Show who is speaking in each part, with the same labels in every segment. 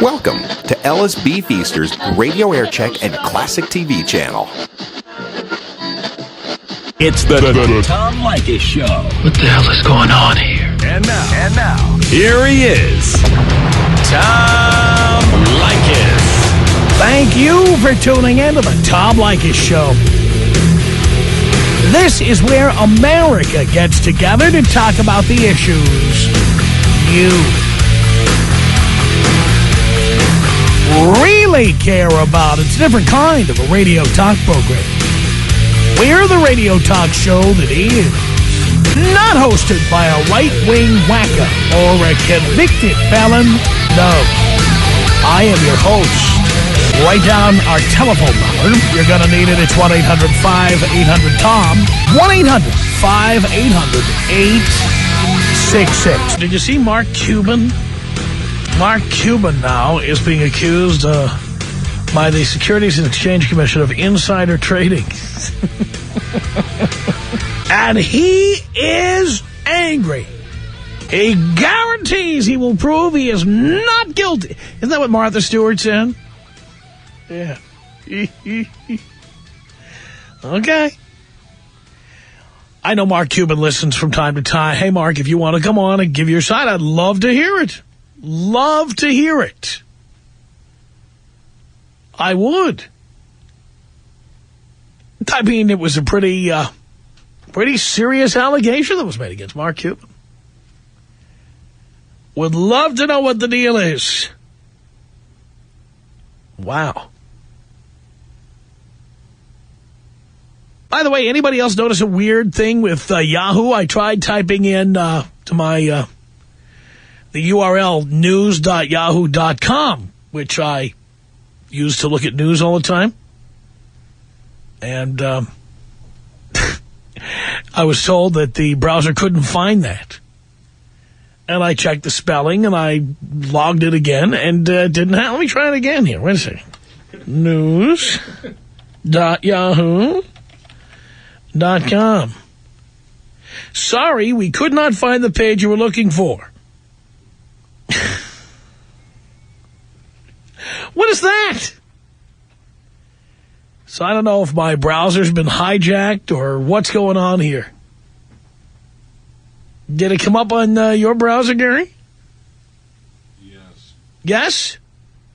Speaker 1: Welcome to LSB Feaster's Radio Aircheck and Classic TV channel.
Speaker 2: It's the Tom Leykis Show.
Speaker 3: What the hell is going on here?
Speaker 2: And now, here he is, Tom Leykis.
Speaker 4: Thank you for tuning in to the Tom Leykis Show. This is where America gets together to talk about the issues you really care about. It's a different kind of a radio talk program. We're the radio talk show that is not hosted by a right-wing wacko or a convicted felon. No, I am your host. Write down our telephone number. You're going to need it. It's 1-800-5800-TOM. 1-800-5800-866. Did you see Mark Cuban? Mark Cuban now is being accused by the Securities and Exchange Commission of insider trading. And he is angry. He guarantees he will prove he is not guilty. Isn't that what Martha Stewart said? Yeah. Okay. I know Mark Cuban listens from time to time. Hey, Mark, if you want to come on and give your side, I'd love to hear it. Love to hear it. I would. I mean, it was a pretty serious allegation that was made against Mark Cuban. Would love to know what the deal is. Wow. By the way, anybody else notice a weird thing with Yahoo? I tried typing in to my the URL news.yahoo.com, which I use to look at news all the time. And I was told that the browser couldn't find that. And I checked the spelling, and I logged it again, and didn't have... Let me try it again here. Wait a second. News.yahoo.com. Sorry, we could not find the page you were looking for. What is that? So I don't know if my browser's been hijacked or what's going on here. Did it come up on your browser, Gary?
Speaker 5: Yes.
Speaker 4: Yes?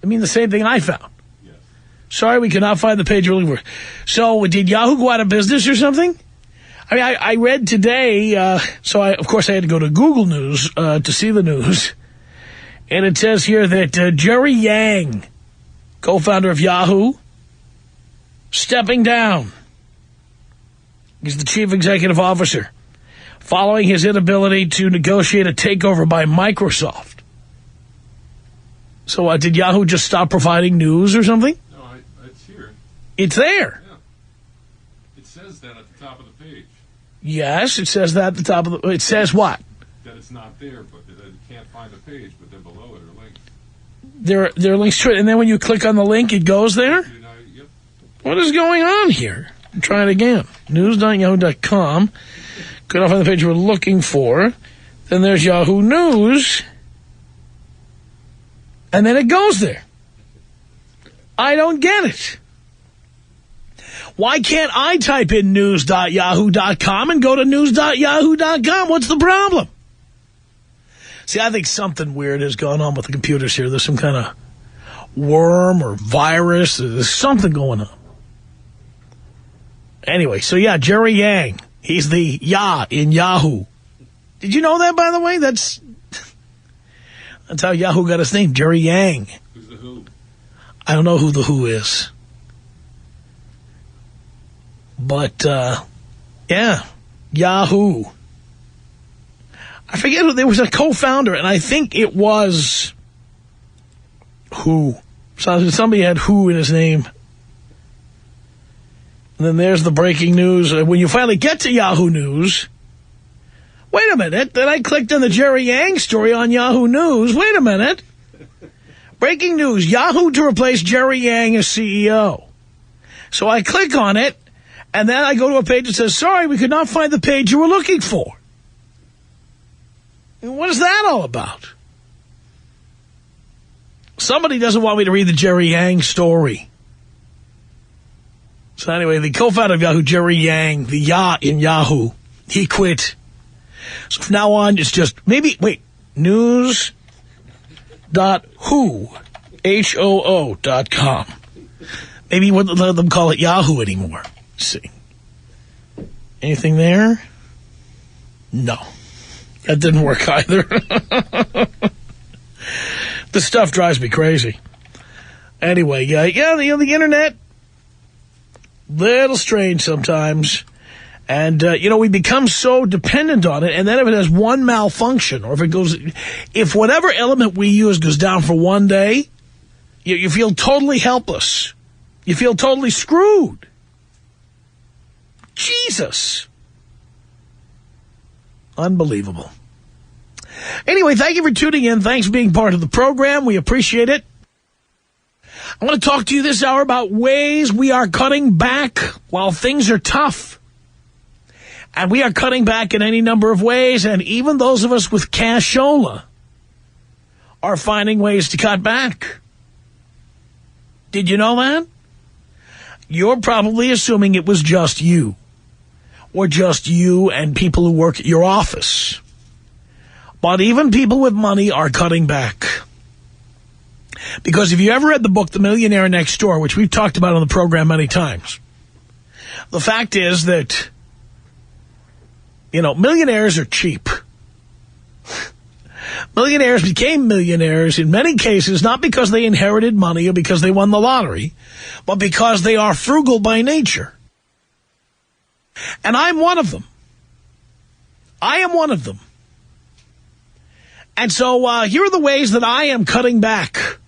Speaker 4: I mean the same thing I found.
Speaker 5: Yes.
Speaker 4: Sorry, we could not find the page you're looking for. So did Yahoo go out of business or something? I mean, I read today, of course I had to go to Google News to see the news. And it says here that Jerry Yang, co-founder of Yahoo, stepping down. He's the chief executive officer, following his inability to negotiate a takeover by Microsoft. So did Yahoo just stop providing news or something?
Speaker 5: No, it's here.
Speaker 4: It's there.
Speaker 5: Yeah. It says that at the top of the page.
Speaker 4: Yes, it says that at the top of the... It says what?
Speaker 5: That it's not there, but that you can't find the page, but then below it are links.
Speaker 4: There are links to it, and then when you click on the link, it goes there?
Speaker 5: Yep.
Speaker 4: What is going on here? Try it again. News.yahoo.com. Could not find the page we're looking for. Then there's Yahoo News. And then it goes there. I don't get it. Why can't I type in news.yahoo.com and go to news.yahoo.com? What's the problem? See, I think something weird has gone on with the computers here. There's some kind of worm or virus. There's something going on. Anyway, so yeah, Jerry Yang. He's the Ya in Yahoo. Did you know that, by the way? That's how Yahoo got its name, Jerry Yang.
Speaker 5: Who's the Who?
Speaker 4: I don't know who the Who is. But, yeah, Yahoo. I forget who, there was a co-founder, and I think it was Who. So somebody had Who in his name. And then there's the breaking news. When you finally get to Yahoo News, wait a minute, then I clicked on the Jerry Yang story on Yahoo News. Wait a minute. Breaking news, Yahoo to replace Jerry Yang as CEO. So I click on it, and then I go to a page that says, sorry, we could not find the page you were looking for. What is that all about? somebody doesn't want me to read the Jerry Yang story. So anyway, the co-founder of Yahoo, Jerry Yang, the Ya in Yahoo, he quit. So from now on, it's just, news.who.com. Maybe you wouldn't let them call it Yahoo anymore. Let's see. Anything there? No. That didn't work either. This stuff drives me crazy. Anyway, the internet, little strange sometimes. And, we become so dependent on it. And then if it has one malfunction, or if whatever element we use goes down for one day, you feel totally helpless. You feel totally screwed. Jesus. Unbelievable. Anyway, thank you for tuning in. Thanks for being part of the program. We appreciate it. I want to talk to you this hour about ways we are cutting back while things are tough. And we are cutting back in any number of ways, and even those of us with cashola are finding ways to cut back. Did you know that? You're probably assuming it was just you, or just you and people who work at your office. But even people with money are cutting back. Because if you ever read the book, The Millionaire Next Door, which we've talked about on the program many times, the fact is that, millionaires are cheap. Millionaires became millionaires in many cases not because they inherited money or because they won the lottery, but because they are frugal by nature. And I'm one of them. I am one of them. And so here are the ways that I am cutting back.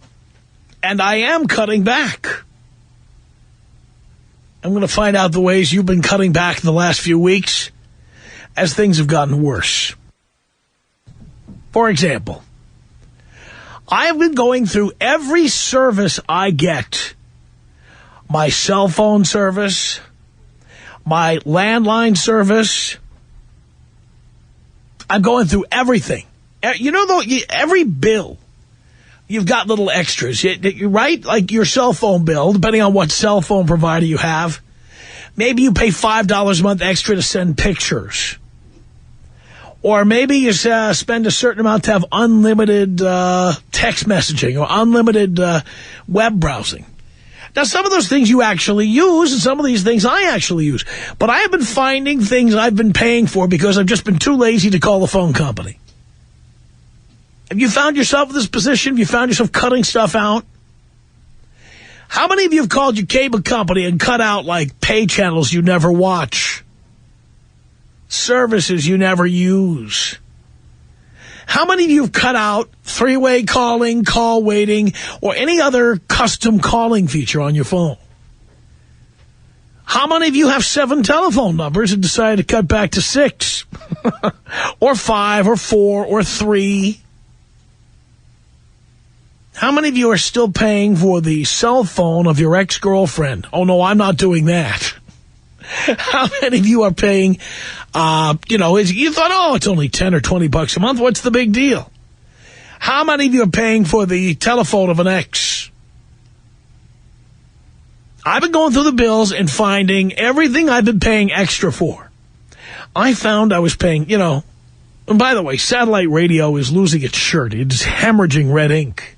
Speaker 4: And I am cutting back. I'm going to find out the ways you've been cutting back in the last few weeks as things have gotten worse. For example, I have been going through every service I get. My cell phone service, my landline service. I'm going through everything. Every bill, you've got little extras, right? Like your cell phone bill, depending on what cell phone provider you have. Maybe you pay $5 a month extra to send pictures. Or maybe you spend a certain amount to have unlimited text messaging or unlimited web browsing. Now, some of those things you actually use, and some of these things I actually use. But I have been finding things I've been paying for because I've just been too lazy to call the phone company. Have you found yourself in this position? Have you found yourself cutting stuff out? How many of you have called your cable company and cut out, like, pay channels you never watch? Services you never use? How many of you have cut out three-way calling, call waiting, or any other custom calling feature on your phone? How many of you have 7 telephone numbers and decided to cut back to 6? Or 5, or 4, or 3? How many of you are still paying for the cell phone of your ex-girlfriend? Oh, no, I'm not doing that. How many of you are paying, you thought, it's only 10 or 20 bucks a month. What's the big deal? How many of you are paying for the telephone of an ex? I've been going through the bills and finding everything I've been paying extra for. I found I was paying, and by the way, satellite radio is losing its shirt. It's hemorrhaging red ink.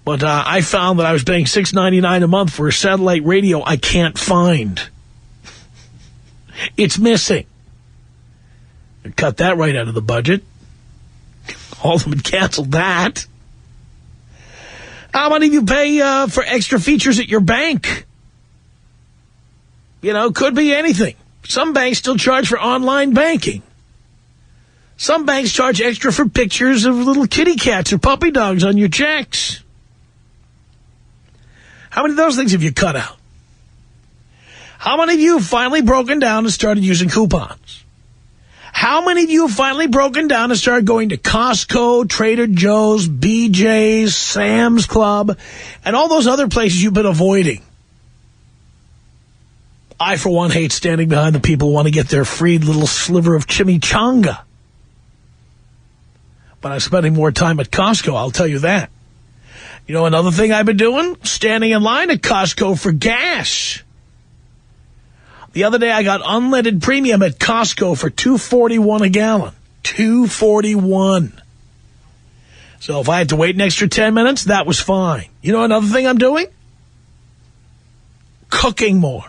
Speaker 4: But I found that I was paying $6.99 a month for a satellite radio I can't find. It's missing. Cut that right out of the budget. All of them had canceled that. How many of you pay for extra features at your bank? Could be anything. Some banks still charge for online banking. Some banks charge extra for pictures of little kitty cats or puppy dogs on your checks. How many of those things have you cut out? How many of you have finally broken down and started using coupons? How many of you have finally broken down and started going to Costco, Trader Joe's, BJ's, Sam's Club, and all those other places you've been avoiding? I, for one, hate standing behind the people who want to get their free little sliver of chimichanga. But I'm spending more time at Costco, I'll tell you that. You know another thing I've been doing? Standing in line at Costco for gas. The other day I got unleaded premium at Costco for $2.41 a gallon. $2.41. So if I had to wait an extra 10 minutes, that was fine. You know another thing I'm doing? Cooking more.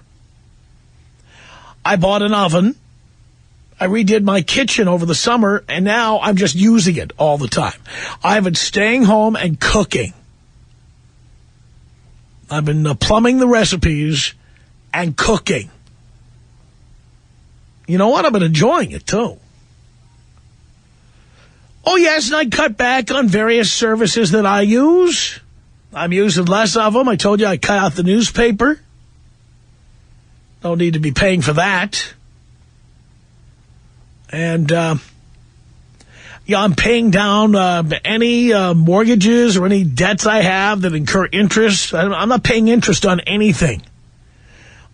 Speaker 4: I bought an oven. I redid my kitchen over the summer, and now I'm just using it all the time. I've been staying home and cooking. I've been plumbing the recipes and cooking. You know what? I've been enjoying it, too. Oh, yes, and I cut back on various services that I use. I'm using less of them. I told you I cut out the newspaper. Don't need to be paying for that. And, I'm paying down any mortgages or any debts I have that incur interest. I'm not paying interest on anything.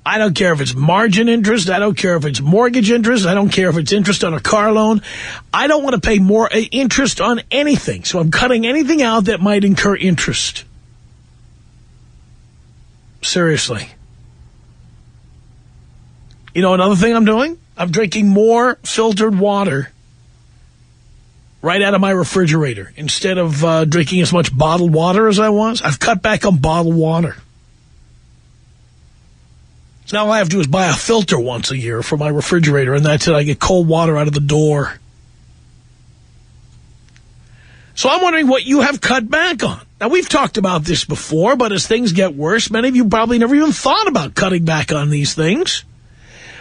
Speaker 4: I don't care if it's margin interest. I don't care if it's mortgage interest. I don't care if it's interest on a car loan. I don't want to pay more interest on anything. So I'm cutting anything out that might incur interest. Seriously. You know another thing I'm doing? I'm drinking more filtered water right out of my refrigerator. Instead of drinking as much bottled water as I was, I've cut back on bottled water. So now all I have to do is buy a filter once a year for my refrigerator, and that's it. I get cold water out of the door. So I'm wondering what you have cut back on. Now, we've talked about this before, but as things get worse, many of you probably never even thought about cutting back on these things.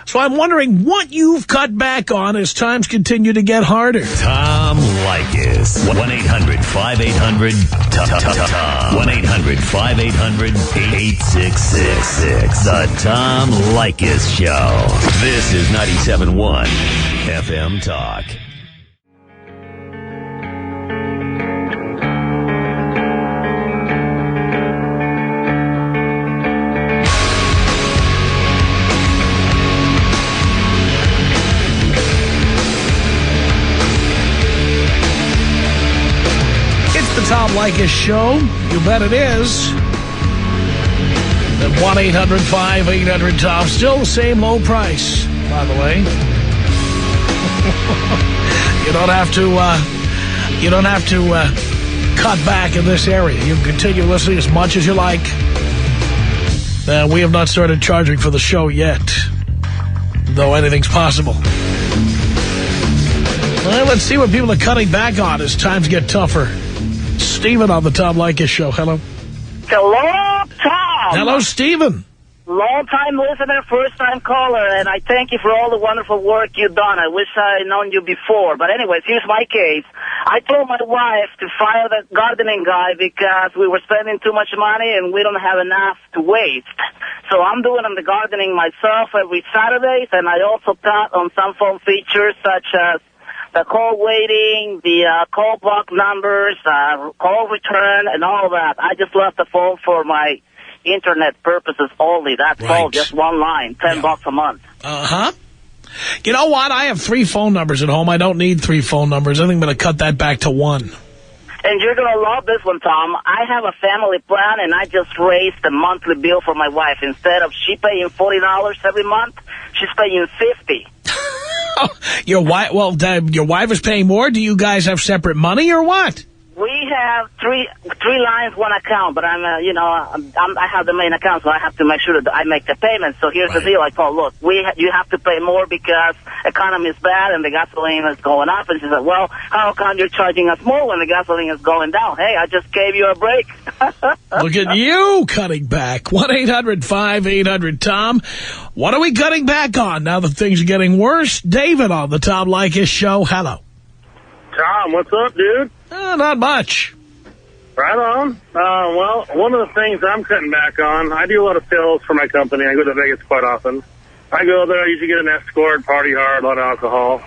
Speaker 4: So I'm wondering what you've cut back on as times continue to get harder.
Speaker 2: Tom Leykis. 1-800-5800-TOM. 1-800-5800-8666. The Tom Leykis Show. This is 97.1 FM Talk.
Speaker 4: Tom Leykis Show. You bet it is. At 1-800-5800-TOM. Still the same low price, by the way. You don't have to cut back in this area. You can continue listening as much as you like. We have not started charging for the show yet, though anything's possible. Well, let's see what people are cutting back on as times get tougher. Stephen on the Tom Leykis Show. Hello.
Speaker 6: Hello, Tom.
Speaker 4: Hello, Stephen.
Speaker 6: Long-time listener, first-time caller, and I thank you for all the wonderful work you've done. I wish I had known you before. But anyways, here's my case. I told my wife to fire the gardening guy because we were spending too much money and we don't have enough to waste. So I'm doing the gardening myself every Saturdays, and I also cut on some phone features such as the call waiting, the call block numbers, call return, and all that. I just left the phone for my internet purposes only. That's all, just one line, $10 a month.
Speaker 4: Uh-huh. You know what? I have 3 phone numbers at home. I don't need 3 phone numbers. I think I'm going to cut that back to 1.
Speaker 6: And you're going to love this one, Tom. I have a family plan, and I just raised the monthly bill for my wife. Instead of she paying $40 every month, she's paying $50.
Speaker 4: Your wife? Well, your wife is paying more. Do you guys have separate money or what?
Speaker 6: We have three lines, one account, but I have the main account, so I have to make sure that I make the payment. So here's the deal. I told, look, you have to pay more because economy is bad and the gasoline is going up. And she said, well, how come you're charging us more when the gasoline is going down? Hey, I just gave you a break.
Speaker 4: Look at you cutting back. 1-800-5800-TOM. What are we cutting back on now that things are getting worse? David on the Tom Leykis Show. Hello.
Speaker 7: Tom, what's up, dude?
Speaker 4: Not much.
Speaker 7: Right on. Well, one of the things I'm cutting back on, I do a lot of sales for my company. I go to Vegas quite often. I go there, I usually get an escort, party hard, a lot of alcohol.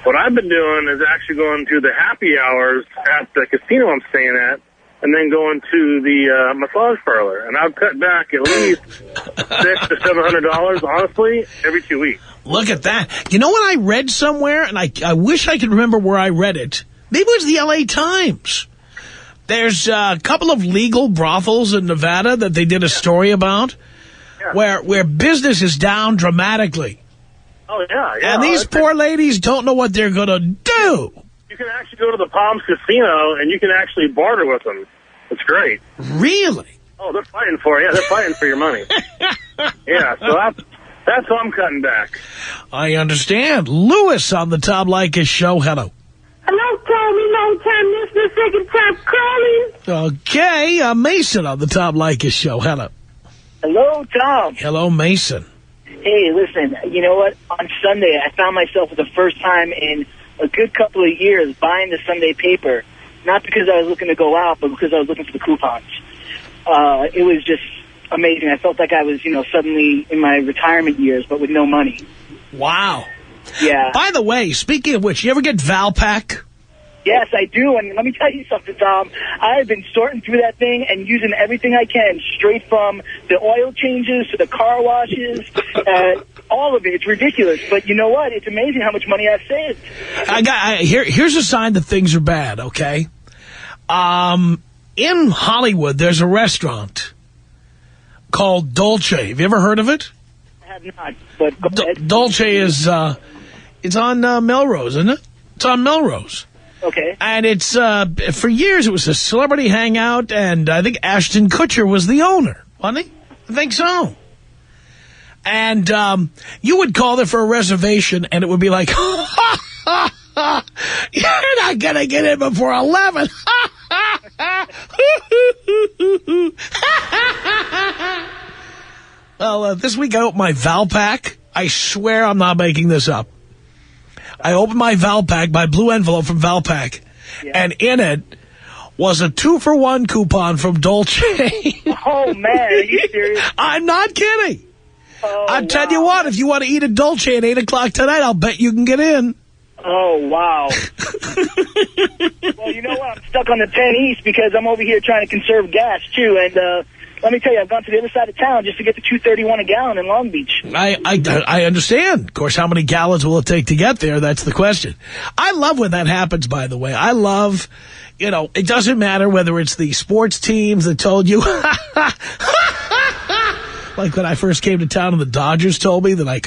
Speaker 7: What I've been doing is actually going to the happy hours at the casino I'm staying at, and then going to the massage parlor. And I've cut back at least $600 to $700, honestly, every 2 weeks.
Speaker 4: Look at that. You know what I read somewhere, and I wish I could remember where I read it. Maybe it was the L.A. Times. There's a couple of legal brothels in Nevada that they did a story about where business is down dramatically.
Speaker 7: Oh, yeah.
Speaker 4: And these poor ladies don't know what they're going to do.
Speaker 7: You can actually go to the Palms Casino, and you can actually barter with them. It's great.
Speaker 4: Really?
Speaker 7: Oh, they're fighting for you. Yeah, they're fighting for your money. Yeah, so that's how I'm cutting back.
Speaker 4: I understand. Lewis on the Tom Leykis show. Hello.
Speaker 8: Hello, Tommy. Long time listener, second time calling.
Speaker 4: Okay, Mason on the Tom Leykis show. Hello.
Speaker 6: Hello, Tom.
Speaker 4: Hello, Mason.
Speaker 6: Hey, listen, you know what? On Sunday, I found myself for the first time in a good couple of years buying the Sunday paper, not because I was looking to go out, but because I was looking for the coupons. It was just amazing. I felt like I was, suddenly in my retirement years, but with no money.
Speaker 4: Wow.
Speaker 6: Yeah.
Speaker 4: By the way, speaking of which, you ever get Valpak?
Speaker 6: Yes, I do, and let me tell you something, Tom. I've been sorting through that thing and using everything I can, straight from the oil changes to the car washes, all of it. It's ridiculous, but you know what? It's amazing how much money I've saved.
Speaker 4: Here's a sign that things are bad, okay? In Hollywood, there's a restaurant called Dolce. Have you ever heard of it?
Speaker 6: I have not, but go ahead.
Speaker 4: Dolce is, it's on Melrose, isn't it? It's on Melrose.
Speaker 6: Okay.
Speaker 4: And it's, for years, it was a celebrity hangout, and I think Ashton Kutcher was the owner, wasn't he? I think so. And you would call there for a reservation, and it would be like, you're not going to get in before 11. Well, this week I opened my Valpak. I swear I'm not making this up. I opened my Valpak, my blue envelope from Valpak, and in it was a 2-for-1 coupon from Dolce.
Speaker 6: Oh, man, are you serious?
Speaker 4: I'm not kidding.
Speaker 6: Oh,
Speaker 4: I'll tell you what, if you want to eat at Dolce at 8 o'clock tonight, I'll bet you can get in.
Speaker 6: Oh, wow. Well, you know what? I'm stuck on the 10 East because I'm over here trying to conserve gas, too, and let me tell you, I've gone to the other side of town just to get the $2.31 a gallon in Long Beach.
Speaker 4: I understand. Of course, how many gallons will it take to get there? That's the question. I love when that happens, by the way. I love, it doesn't matter whether it's the sports teams that told you. Like when I first came to town and the Dodgers told me that I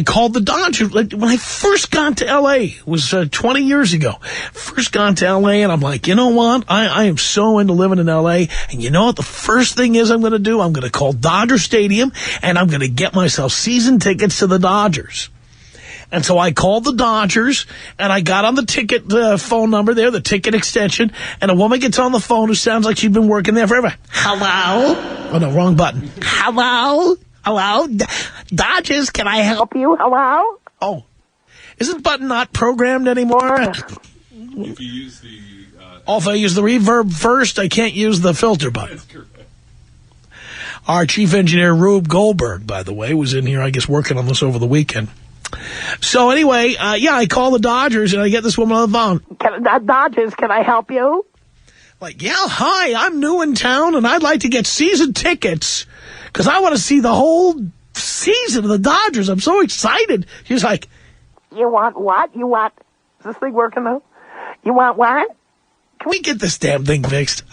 Speaker 4: called the Dodgers. When I first got to L.A., it was 20 years ago. First got to L.A. and I'm like, you know what? I am so into living in L.A. And you know what the first thing is I'm going to do? I'm going to call Dodger Stadium and I'm going to get myself season tickets to the Dodgers. And so I called the Dodgers, and I got on the ticket phone number there, the ticket extension, and a woman gets on the phone who sounds like she'd been working there forever. Hello? Oh, no, wrong button. Hello? Hello? Dodgers, can I help you? Hello? Oh, isn't the button not programmed anymore?
Speaker 5: If you use the...
Speaker 4: if I use the reverb first, I can't use the filter button.
Speaker 5: That's correct.
Speaker 4: Our chief engineer, Rube Goldberg, by the way, was in here, I guess, working on this over the weekend. So anyway, I call the Dodgers and I get this woman on the phone. Dodgers, can I help you? Like, yeah, hi, I'm new in town and I'd like to get season tickets because I want to see the whole season of the Dodgers. I'm so excited. She's like, you want what? You want, is this thing working though? You want what? Can we get this damn thing fixed?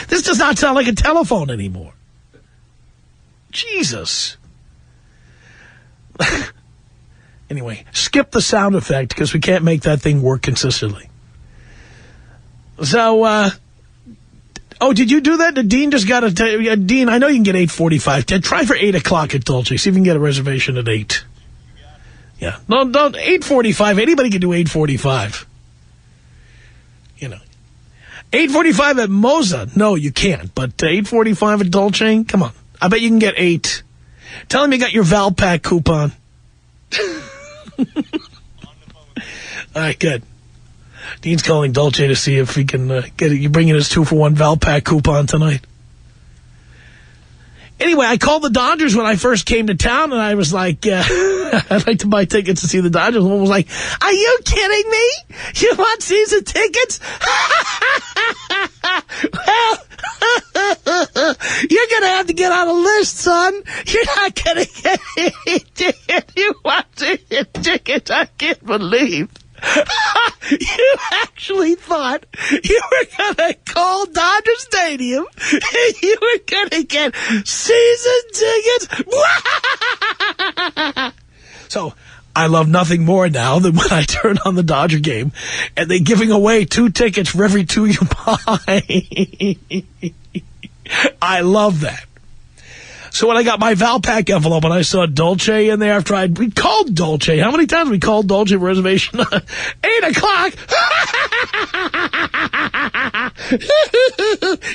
Speaker 4: This does not sound like a telephone anymore. Jesus. Anyway, skip the sound effect because we can't make that thing work consistently. So, did you do that? Dean just got a... Dean, I know you can get 8:45. Try for 8 o'clock at Dolce. See if you can get a reservation at 8. Yeah. No, don't. 8:45. Anybody can do 8:45. 8:45 at Moza. No, you can't. But 8:45 at Dolce? Come on. I bet you can get 8. Tell him you got your Valpak coupon. All right, good. Dean's calling Dolce to see if he can get it. You bring in his 2-for-1 Valpak coupon tonight. Anyway, I called the Dodgers when I first came to town, and I was like, I'd like to buy tickets to see the Dodgers. And one was like, are you kidding me? You want season tickets? Well, you're going to have to get on a list, son. You're not going to get any tickets. You want season tickets? I can't believe you actually thought you were going stadium, and you were going to get season tickets. So I love nothing more now than when I turn on the Dodger game and they're giving away 2 tickets for every 2 you buy. I love that. So when I got my Valpak envelope and I saw Dolce in there after we called Dolce. How many times we called Dolce for reservation? 8 o'clock.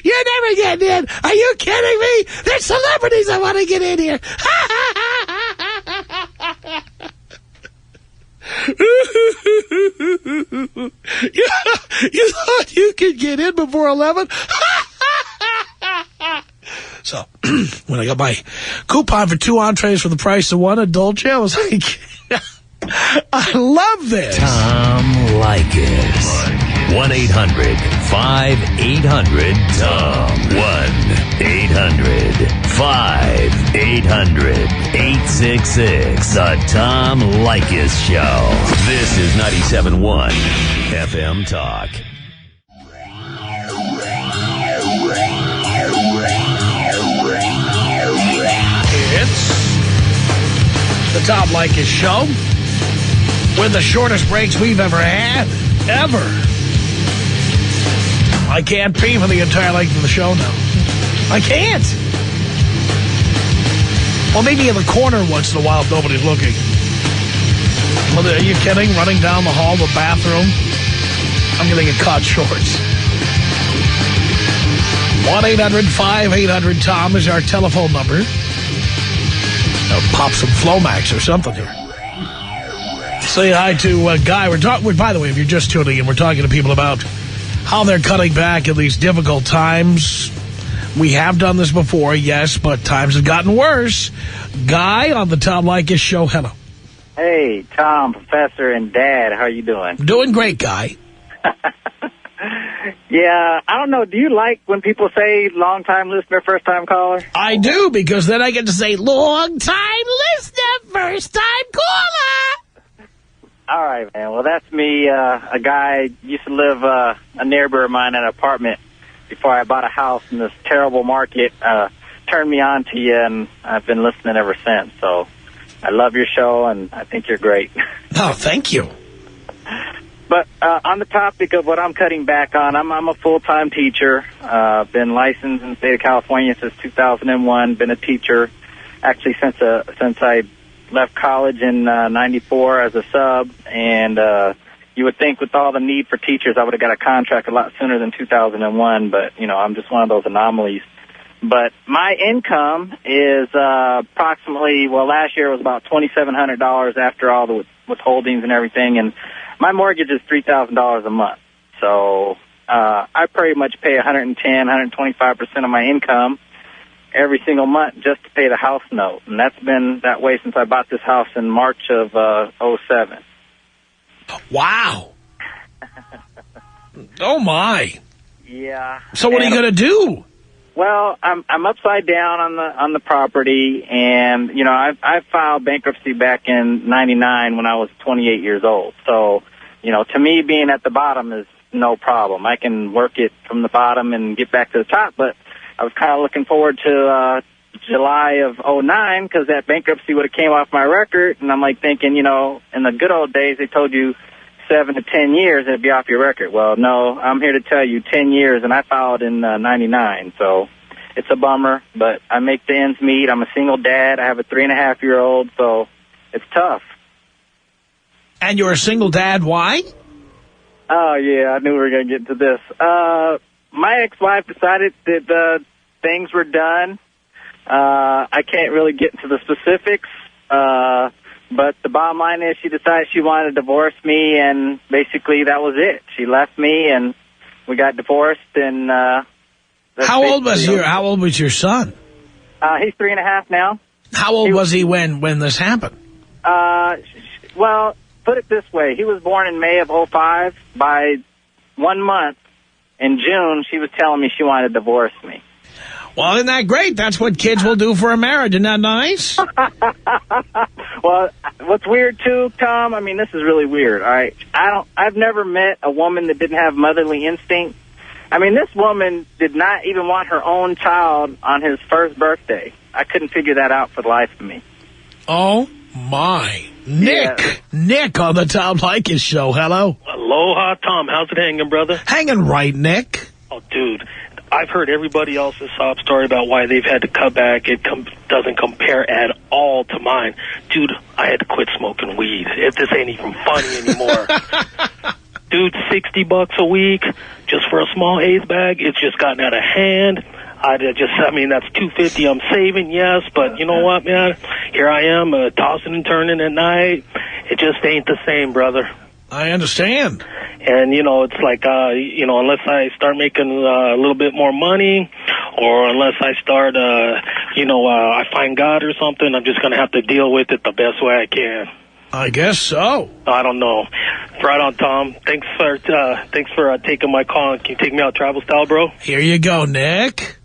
Speaker 4: You're never getting in. Are you kidding me? There's celebrities I want to get in here. You thought you could get in before 11? So, when I got my coupon for 2 entrees for the price of 1 at Dolce, I was like, I love this.
Speaker 2: Tom Leykis. 1-800-5800-TOM. 1-800-5800-866. The Tom Leykis Show. This is 97.1 FM Talk.
Speaker 4: It's the Tom Leykis Show with the shortest breaks we've ever had. Ever. I can't pee for the entire length of the show now. I can't. Well, maybe in the corner once in a while if nobody's looking. Well, are you kidding? Running down the hall to the bathroom? I'm going to get caught short. 1-800-5800-TOM is our telephone number. Pop some Flomax or something here. Say hi to Guy. By the way, if you're just tuning in, we're talking to people about how they're cutting back in these difficult times. We have done this before, yes, but times have gotten worse. Guy on the Tom Leykis Show. Hello.
Speaker 9: Hey, Tom, Professor, and Dad. How are you doing?
Speaker 4: Doing great, Guy.
Speaker 9: Yeah, I don't know. Do you like when people say long-time listener, first-time caller?
Speaker 4: I do, because then I get to say long-time listener, first-time caller.
Speaker 9: All right, man. Well, that's me. A guy used to live, a neighbor of mine in an apartment before I bought a house in this terrible market. Turned me on to you, and I've been listening ever since. So I love your show, and I think you're great.
Speaker 4: Oh, thank you.
Speaker 9: But on the topic of what I'm cutting back on, I'm a full-time teacher. Been licensed in the state of California since 2001. Been a teacher actually since I left college in 94 as a sub. And you would think with all the need for teachers, I would have got a contract a lot sooner than 2001. But, you know, I'm just one of those anomalies. But my income is approximately, well, last year was about $2,700 after all the withholdings and everything. And my mortgage is $3,000 a month. So I pretty much pay 125% of my income every single month just to pay the house note. And that's been that way since I bought this house in March of 07.
Speaker 4: Wow. Oh, my.
Speaker 9: Yeah.
Speaker 4: So what are you going to do?
Speaker 9: Well, I'm upside down on the property, and you know I filed bankruptcy back in '99 when I was 28 years old. So, you know, to me, being at the bottom is no problem. I can work it from the bottom and get back to the top. But I was kind of looking forward to July of '09 because that bankruptcy would have came off my record, and I'm like thinking, you know, in the good old days they told you 7 to 10 years it'd be off your record. Well, no, I'm here to tell you 10 years, and I filed in '99, so it's a bummer, but I make the ends meet. I'm a single dad. I have a 3.5-year-old, so it's tough.
Speaker 4: And you're a single dad. Why?
Speaker 9: Oh, yeah, I knew we were going to get into this. My ex-wife decided that things were done. I can't really get into the specifics, but the bottom line is she decided she wanted to divorce me, and basically that was it. She left me, and we got divorced. And
Speaker 4: how old was your son?
Speaker 9: He's 3.5 now.
Speaker 4: How old was he when this happened?
Speaker 9: Well, put it this way: he was born in May of 05. By 1 month in June, she was telling me she wanted to divorce me.
Speaker 4: Well, isn't that great? That's what kids will do for a marriage. Isn't that nice?
Speaker 9: Well, what's weird, too, Tom, I mean, this is really weird, all right? I've never met a woman that didn't have motherly instinct, I mean, this woman did not even want her own child on his first birthday. I couldn't figure that out for the life of me.
Speaker 4: Oh, my. Nick.
Speaker 9: Yeah.
Speaker 4: Nick on the Tom Leykis show. Hello.
Speaker 10: Aloha, Tom. How's it hanging, brother?
Speaker 4: Hanging right, Nick.
Speaker 10: Oh, dude. I've heard everybody else's sob story about why they've had to cut back. It doesn't compare at all to mine. Dude, I had to quit smoking weed. This ain't even funny anymore. Dude, $60 a week just for a small eighth bag. It's just gotten out of hand. I mean, that's $250 I'm saving, yes, but you know what, man? Here I am, tossing and turning at night. It just ain't the same, brother.
Speaker 4: I understand.
Speaker 10: And, you know, it's like, unless I start making a little bit more money, or unless I start, I find God or something, I'm just going to have to deal with it the best way I can.
Speaker 4: I guess so.
Speaker 10: I don't know. Right on, Tom. Thanks for taking my call. Can you take me out travel style, bro?
Speaker 4: Here you go, Nick.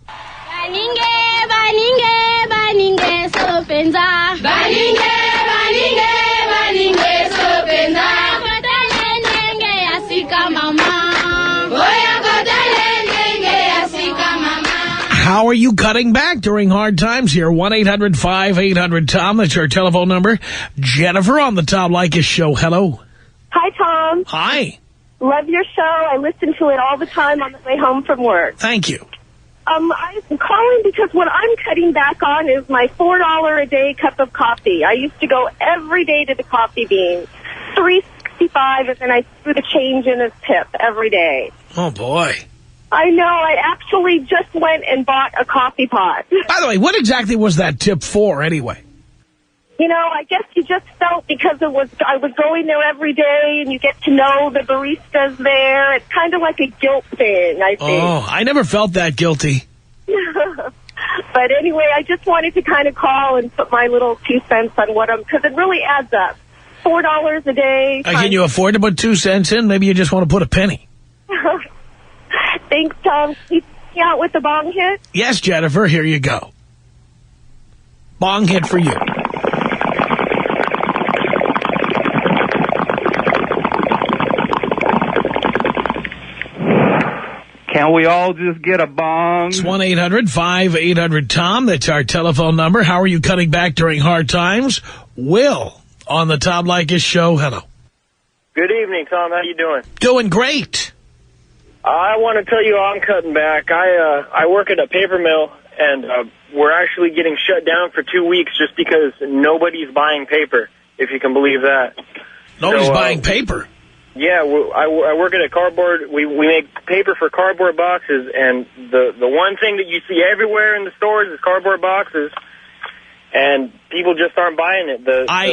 Speaker 4: How are you cutting back during hard times here? 1-800-5800-TOM. That's our telephone number. Jennifer on the Tom Leykis show. Hello.
Speaker 8: Hi, Tom.
Speaker 4: Hi.
Speaker 8: Love your show. I listen to it all the time on the way home from work.
Speaker 4: Thank you.
Speaker 8: I'm calling because what I'm cutting back on is my $4 a day cup of coffee. I used to go every day to the coffee bean, $3.65, and then I threw the change in as tip every day.
Speaker 4: Oh, boy.
Speaker 8: I know. I actually just went and bought a coffee pot.
Speaker 4: By the way, what exactly was that tip for anyway?
Speaker 8: You know, I guess you just felt because I was going there every day and you get to know the baristas there. It's kind of like a guilt thing, I think.
Speaker 4: Oh, I never felt that guilty.
Speaker 8: But anyway, I just wanted to kind of call and put my little 2 cents on because it really adds up. $4 a day.
Speaker 4: Can you afford to put 2 cents in? Maybe you just want to put a penny.
Speaker 8: Thanks, Tom. Can you take me out with the bong hit?
Speaker 4: Yes, Jennifer, here you go. Bong hit for you.
Speaker 11: Can we all just get a bong?
Speaker 4: It's 1-800-5800-TOM. That's our telephone number. How are you cutting back during hard times? Will on the Tom Leykis show. Hello.
Speaker 12: Good evening, Tom. How you doing?
Speaker 4: Doing great.
Speaker 12: I want to tell you I'm cutting back. I work at a paper mill, and we're actually getting shut down for 2 weeks just because nobody's buying paper, if you can believe that.
Speaker 4: Nobody's buying paper?
Speaker 12: Yeah, I work at a cardboard. We make paper for cardboard boxes, and the one thing that you see everywhere in the stores is cardboard boxes, and people just aren't buying it.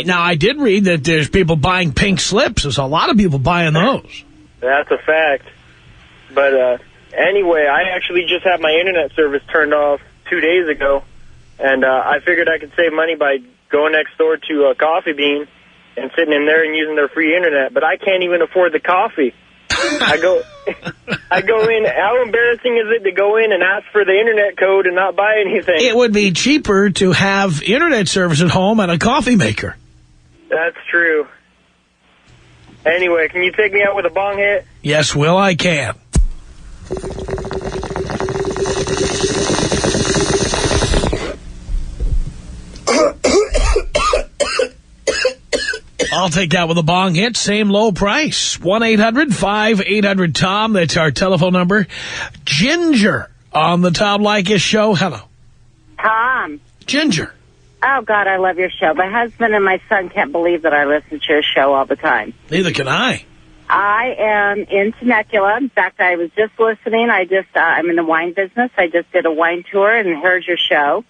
Speaker 4: Now, I did read that there's people buying pink slips. There's a lot of people buying those.
Speaker 12: That's a fact. But anyway, I actually just had my internet service turned off 2 days ago, and I figured I could save money by going next door to a Coffee Bean and sitting in there and using their free internet. But I can't even afford the coffee. I go in. How embarrassing is it to go in and ask for the internet code and not buy anything?
Speaker 4: It would be cheaper to have internet service at home and a coffee maker.
Speaker 12: That's true. Anyway, can you take me out with a bong hit?
Speaker 4: Yes, Will, I can. I'll take that with a bong hit. Same low price. 1-800-5800-TOM. That's our telephone number. Ginger on the Tom Leykis show. Hello.
Speaker 13: Tom.
Speaker 4: Ginger.
Speaker 13: Oh, God, I love your show. My husband and my son can't believe that I listen to your show all the time.
Speaker 4: Neither can I.
Speaker 13: I am in Temecula. In fact, I was just listening. I'm in the wine business. I just did a wine tour and heard your show.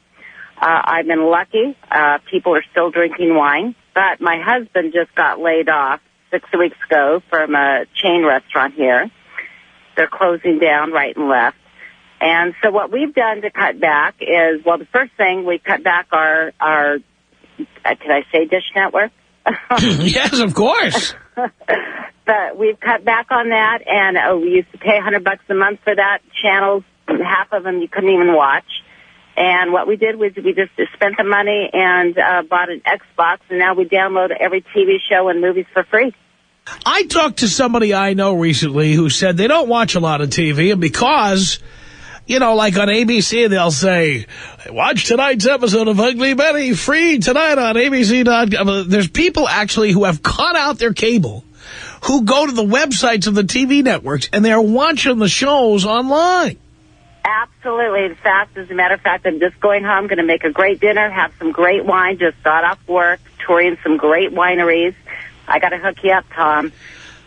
Speaker 13: I've been lucky. People are still drinking wine. But my husband just got laid off 6 weeks ago from a chain restaurant here. They're closing down right and left. And so what we've done to cut back is, well, the first thing, we cut back our can I say Dish Network?
Speaker 4: Yes, of course.
Speaker 13: But we've cut back on that, and we used to pay $100 a month for that. Channels, half of them you couldn't even watch. And what we did was we just spent the money and bought an Xbox, and now we download every TV show and movies for free.
Speaker 4: I talked to somebody I know recently who said they don't watch a lot of TV, and because, you know, like on ABC, they'll say, watch tonight's episode of Ugly Betty free tonight on ABC.com. There's people actually who have cut out their cable, who go to the websites of the TV networks, and they're watching the shows online.
Speaker 13: Absolutely. In fact, as a matter of fact, I'm just going home, going to make a great dinner, have some great wine, just got off work, touring some great wineries. I got to hook you up, Tom.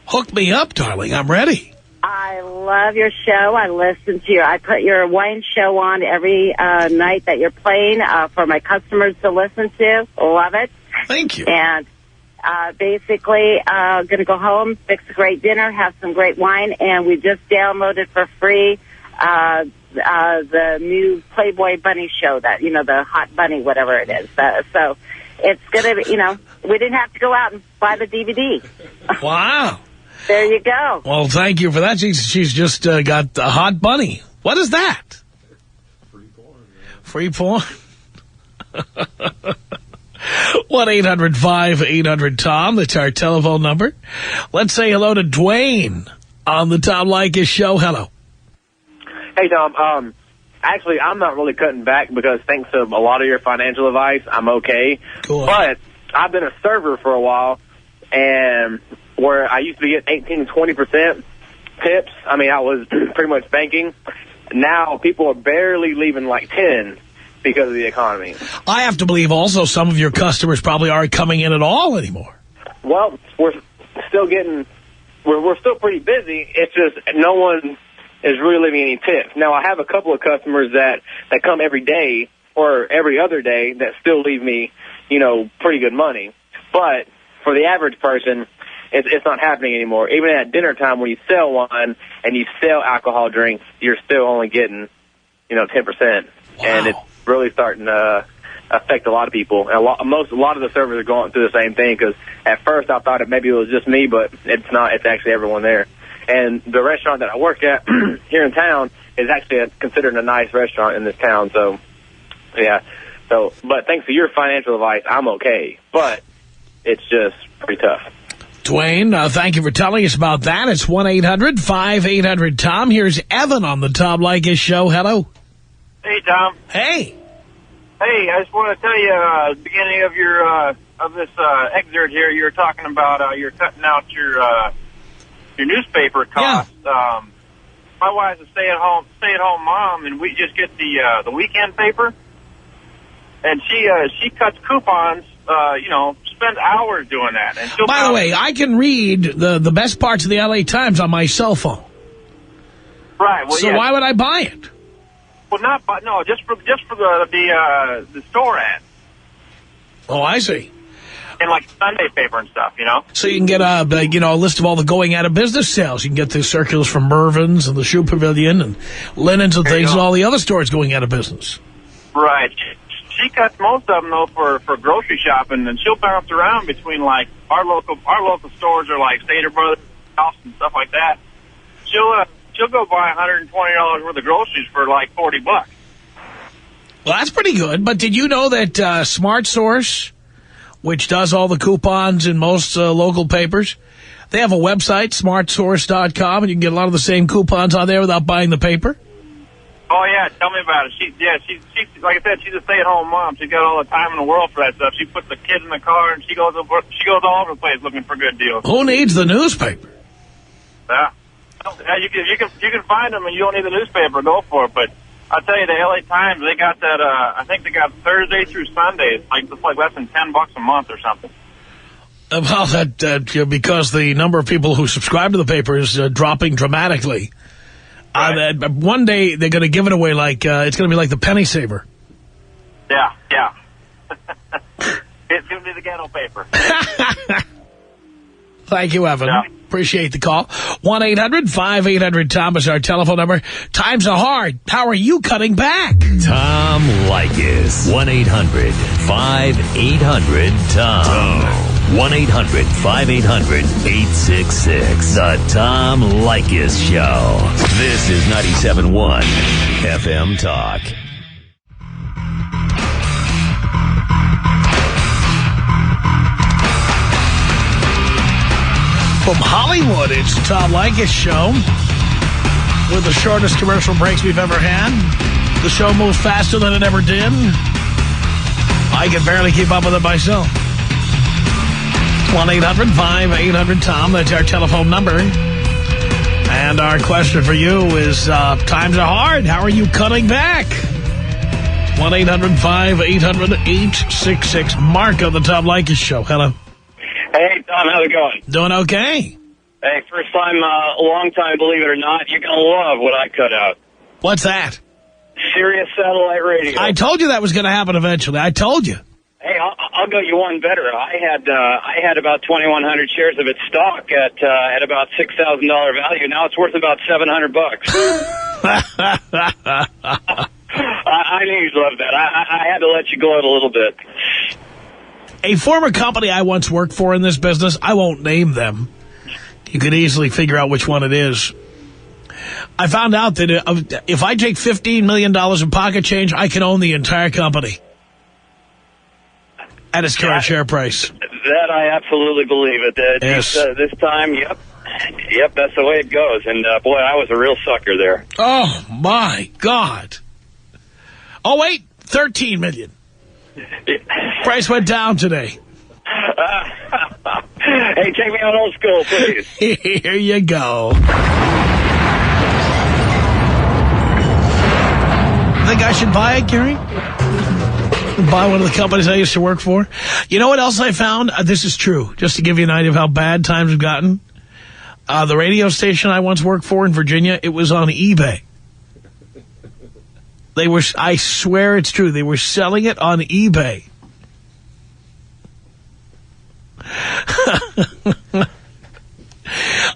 Speaker 4: Hook me up, darling. I'm ready.
Speaker 13: I love your show. I listen to I put your wine show on every night that you're playing for my customers to listen to. Love it.
Speaker 4: Thank you.
Speaker 13: And basically, going to go home, fix a great dinner, have some great wine, and we just downloaded for free the new Playboy Bunny show, that, you know, the Hot Bunny, whatever it is. So it's going to be, you know, we didn't have to go out and buy the DVD.
Speaker 4: Wow.
Speaker 13: There you go.
Speaker 4: Well, thank you for that. She's just got the Hot Bunny. What is that? Free porn. 1-800-5800-TOM. That's our telephone number. Let's say hello to Dwayne on the Tom Leykis show. Hello.
Speaker 14: Hey, Tom. Actually, I'm not really cutting back because thanks to a lot of your financial advice, I'm okay.
Speaker 4: Cool.
Speaker 14: But I've been a server for a while, and where I used to be getting 18 to 20% tips, I mean, I was pretty much banking. Now people are barely leaving like 10 because of the economy.
Speaker 4: I have to believe also some of your customers probably aren't coming in at all anymore.
Speaker 14: Well, we're still getting, we're still pretty busy. It's just no one is really leaving any tips. Now, I have a couple of customers that come every day or every other day that still leave me, you know, pretty good money. But for the average person, it's not happening anymore. Even at dinner time, when you sell wine and you sell alcohol drinks, you're still only getting, you know, 10%. Wow. And it's really starting to affect a lot of people. And a lot of the servers are going through the same thing, because at first I thought maybe it was just me, but it's not. It's actually everyone there. And the restaurant that I work at here in town is actually considered a nice restaurant in this town. So, yeah. So, but thanks to your financial advice, I'm okay. But it's just pretty tough.
Speaker 4: Dwayne, thank you for telling us about that. It's 1-800-5800-TOM. Here's Evan on the Tom Leykis show. Hello.
Speaker 15: Hey, Tom.
Speaker 4: Hey.
Speaker 15: Hey, I just want to tell you, at the beginning of your of this excerpt here, you were talking about you're cutting out your newspaper costs. Yeah. My wife's a stay-at-home mom, and we just get the weekend paper, and she cuts coupons. You know, spends hours doing that. And
Speaker 4: by the way, I can read the best parts of the LA Times on my cell phone.
Speaker 15: Right. Well,
Speaker 4: so why would I buy it?
Speaker 15: Well, just for the store ad.
Speaker 4: Oh, I see.
Speaker 15: And like Sunday paper and stuff, you know.
Speaker 4: So you can get a list of all the going out of business sales. You can get the circulars from Mervyn's and the Shoe Pavilion and Linens and things, and all the other stores going out of business.
Speaker 15: Right. She cuts most of them though for grocery shopping, and she'll bounce around between like our local stores are like Stater Brothers House and stuff like that. She'll go buy $120 worth of groceries for like $40.
Speaker 4: Well, that's pretty good. But did you know that Smart Source, which does all the coupons in most local papers, they have a website, smartsource.com, and you can get a lot of the same coupons on there without buying the paper?
Speaker 15: Oh, yeah, tell me about it. She's like I said, she's a stay-at-home mom. She's got all the time in the world for that stuff. She puts the kids in the car, and she goes all over the place looking for good deals.
Speaker 4: Who needs the newspaper?
Speaker 15: Yeah, you can find them, and you don't need the newspaper. Go for it. But I'll tell you, the LA Times, they got that. I think they got Thursday through Sunday. It's like less than $10 a month or something.
Speaker 4: Well, that because the number of people who subscribe to the paper is dropping dramatically. Right. One day they're going to give it away like it's going to be like the penny saver.
Speaker 15: Yeah. It's going to be the ghetto paper.
Speaker 4: Thank you, Evan. Yeah. Appreciate the call. 1-800-5800-TOM is our telephone number. Times are hard. How are you cutting back?
Speaker 2: Tom Leykis. 1-800-5800-TOM. 1-800-5800-866. The Tom Leykis Show. This is 97.1 FM Talk.
Speaker 4: From Hollywood, it's the Tom Leykis Show. With the shortest commercial breaks we've ever had. The show moves faster than it ever did. I can barely keep up with it myself. 1-800-5800-TOM. That's our telephone number. And our question for you is, times are hard. How are you cutting back? 1-800-5800-866. Mark on the Tom Leykis Show. Hello.
Speaker 16: Hey, Tom, how's it going?
Speaker 4: Doing okay.
Speaker 16: Hey, first time, long time, believe it or not, you're going to love what I cut out.
Speaker 4: What's that?
Speaker 16: Sirius satellite radio.
Speaker 4: I told you that was going to happen eventually. I told you.
Speaker 16: Hey, I'll go you one better. I had about 2,100 shares of its stock at about $6,000 value. Now it's worth about $700. I knew you'd love that. I had to let you gloat a little bit.
Speaker 4: A former company I once worked for in this business, I won't name them. You could easily figure out which one it is. I found out that if I take $15 million in pocket change, I can own the entire company at its current share price.
Speaker 16: That I absolutely believe it.
Speaker 4: Yes.
Speaker 16: This time, yep, that's the way it goes. And, boy, I was a real sucker there.
Speaker 4: Oh, my God. Oh, wait, $13 million. Price went down today.
Speaker 16: Hey, take me on old school, please.
Speaker 4: Here you go. Think I should buy it, Gary? Buy one of the companies I used to work for? You know what else I found? This is true, just to give you an idea of how bad times have gotten. The radio station I once worked for in Virginia, it was on eBay. They were, I swear it's true, they were selling it on eBay.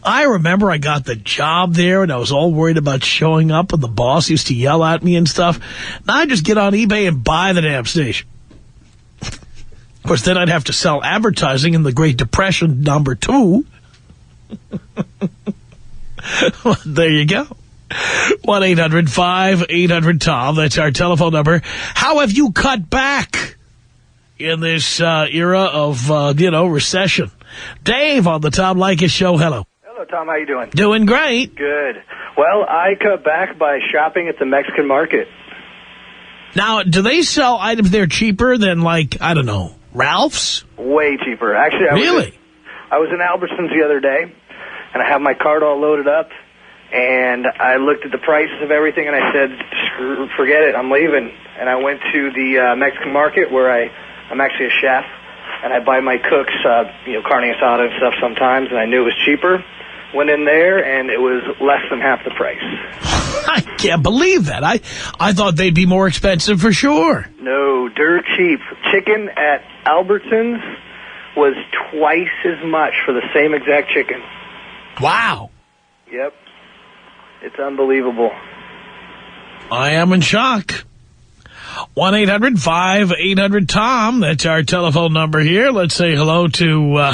Speaker 4: I remember I got the job there and I was all worried about showing up and the boss used to yell at me and stuff. Now I just get on eBay and buy the damn station. Of course, then I'd have to sell advertising in the Great Depression #2. Well, there you go. 1-800-5800-TOM. That's our telephone number. How have you cut back in this era of, recession? Dave on the Tom Leykis Show. Hello.
Speaker 17: Hello, Tom. How you doing?
Speaker 4: Doing great.
Speaker 17: Good. Well, I cut back by shopping at the Mexican market.
Speaker 4: Now, do they sell items there cheaper than, like, I don't know, Ralph's?
Speaker 17: Way cheaper. Actually, I was in Albertsons the other day, and I have my cart all loaded up, and I looked at the prices of everything, and I said, forget it, I'm leaving. And I went to the Mexican market where I'm actually a chef, and I buy my cooks, carne asada and stuff sometimes, and I knew it was cheaper. Went in there, and it was less than half the price.
Speaker 4: I can't believe that. I thought they'd be more expensive for sure.
Speaker 17: No, dirt cheap. Chicken at Albertsons was twice as much for the same exact chicken.
Speaker 4: Wow.
Speaker 17: Yep. It's unbelievable.
Speaker 4: I am in shock. 1-800-5800-TOM. That's our telephone number here. Let's say hello to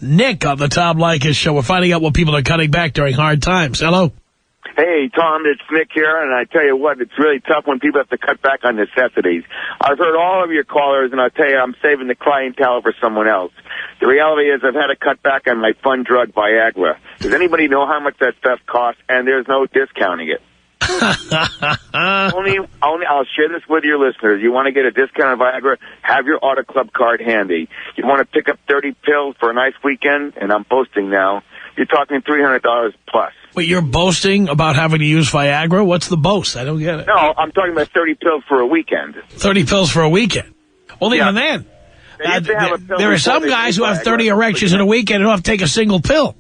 Speaker 4: Nick on the Tom Leykis Show. We're finding out what people are cutting back during hard times. Hello.
Speaker 18: Hey, Tom, it's Nick here, and I tell you what, it's really tough when people have to cut back on necessities. I've heard all of your callers, and I'll tell you, I'm saving the clientele for someone else. The reality is I've had to cut back on my fun drug, Viagra. Does anybody know how much that stuff costs? And there's no discounting it. Only, I'll share this with your listeners. You want to get a discount on Viagra, have your Auto Club card handy. You want to pick up 30 pills for a nice weekend, and I'm boasting now, you're talking $300 plus.
Speaker 4: Wait, you're boasting about having to use Viagra? What's the boast? I don't get it.
Speaker 18: No, I'm talking about 30 pills for a weekend.
Speaker 4: 30 pills for a weekend? Well, even then. There are some guys who have 30 erections in a weekend and don't have to take a single pill.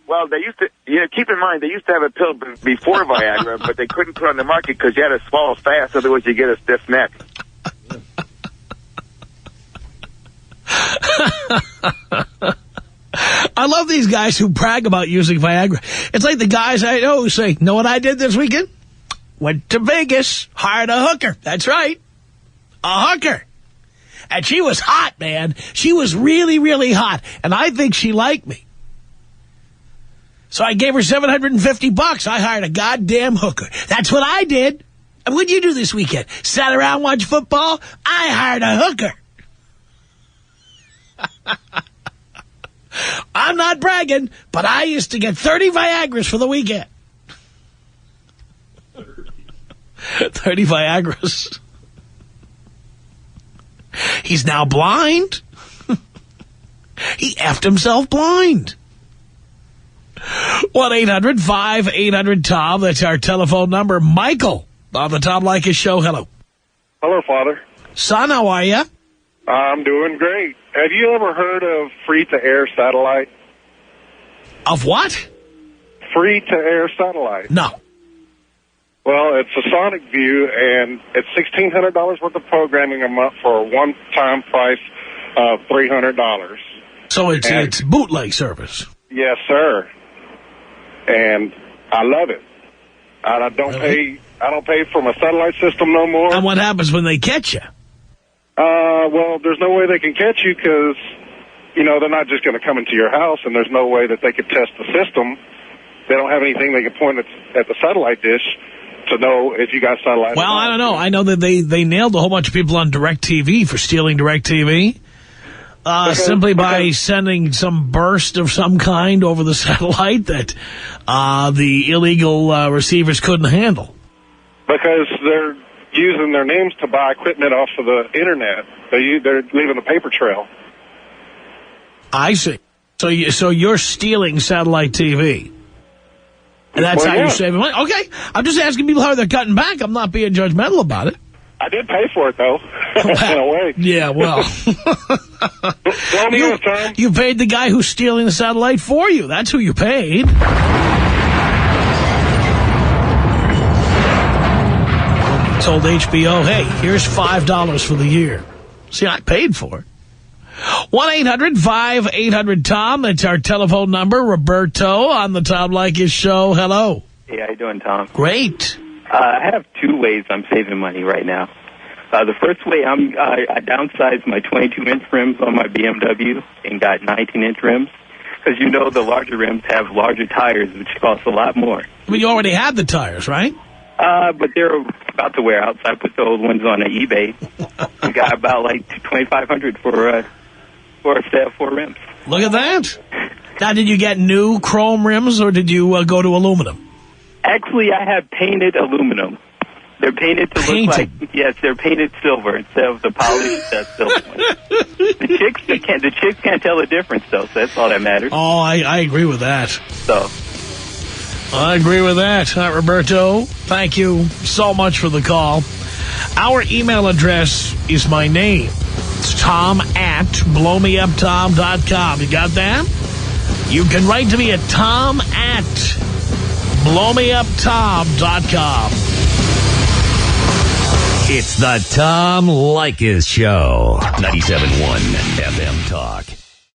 Speaker 18: Well, they used to, keep in mind, they used to have a pill before Viagra, but they couldn't put it on the market because you had to swallow fast, otherwise you get a stiff neck.
Speaker 4: I love these guys who brag about using Viagra. It's like the guys I know who say, know what I did this weekend? Went to Vegas, hired a hooker. That's right. A hooker. And she was hot, man. She was really, really hot. And I think she liked me. So I gave her $750. I hired a goddamn hooker. That's what I did. And what'd you do this weekend? Sat around, watch football? I hired a hooker. I'm not bragging, but I used to get 30 Viagras for the weekend. 30 Viagras. He's now blind. He effed himself blind. 1-800-5800-TOM. That's our telephone number. Michael on the Tom Leykis show. Hello.
Speaker 19: Hello, Father.
Speaker 4: Son, how are you?
Speaker 19: I'm doing great. Have you ever heard of free-to-air satellite?
Speaker 4: Of what?
Speaker 19: Free-to-air satellite.
Speaker 4: No.
Speaker 19: Well, it's a Sonic View, and it's $1,600 worth of programming a month for a one-time price of $300.
Speaker 4: So it's bootleg service.
Speaker 19: Yes, sir. And I love it. I don't pay for my satellite system no more.
Speaker 4: And what happens when they catch you?
Speaker 19: Well, there's no way they can catch you because, you know, they're not just going to come into your house, and there's no way that they could test the system. They don't have anything they can point at the satellite dish to know if you got satellite.
Speaker 4: Well, I don't know. I know that they nailed a whole bunch of people on DirecTV for stealing DirecTV. Simply by sending some burst of some kind over the satellite that the illegal receivers couldn't handle.
Speaker 19: Because they're using their names to buy equipment off of the Internet. They're leaving a paper trail.
Speaker 4: I see. So you're stealing satellite TV. And that's how you're saving money? Okay. I'm just asking people how they're cutting back. I'm not being judgmental about it.
Speaker 19: I did pay for it, though, in a way.
Speaker 4: Yeah, well. You paid the guy who's stealing the satellite for you. That's who you paid. Told HBO, hey, here's $5 for the year. See, I paid for it. 1-800-5800-TOM. That's our telephone number. Roberto on the Tom Leykis show. Hello.
Speaker 20: Hey, how you doing, Tom?
Speaker 4: Great.
Speaker 20: I have two ways I'm saving money right now. The first way, I downsized my 22-inch rims on my BMW and got 19-inch rims. Because, you know, the larger rims have larger tires, which cost a lot more.
Speaker 4: But you already had the tires, right?
Speaker 20: But they're about to wear out, so I put the old ones on eBay. I got about like $2,500 for a set of 4 rims.
Speaker 4: Look at that. Now, did you get new chrome rims, or did you go to aluminum?
Speaker 20: Actually, I have painted aluminum. They're painted to look like, yes, they're painted silver instead of the polished silver ones. The chicks can't tell the difference, though, so that's all that matters.
Speaker 4: Oh, I agree with that.
Speaker 20: So.
Speaker 4: I agree with that. All right, Roberto, thank you so much for the call. Our email address is my name. It's tom@blowmeuptom.com. You got that? You can write to me at tom@blowmeuptom.com.
Speaker 2: It's the Tom Leykis Show. 97.1 FM Talk.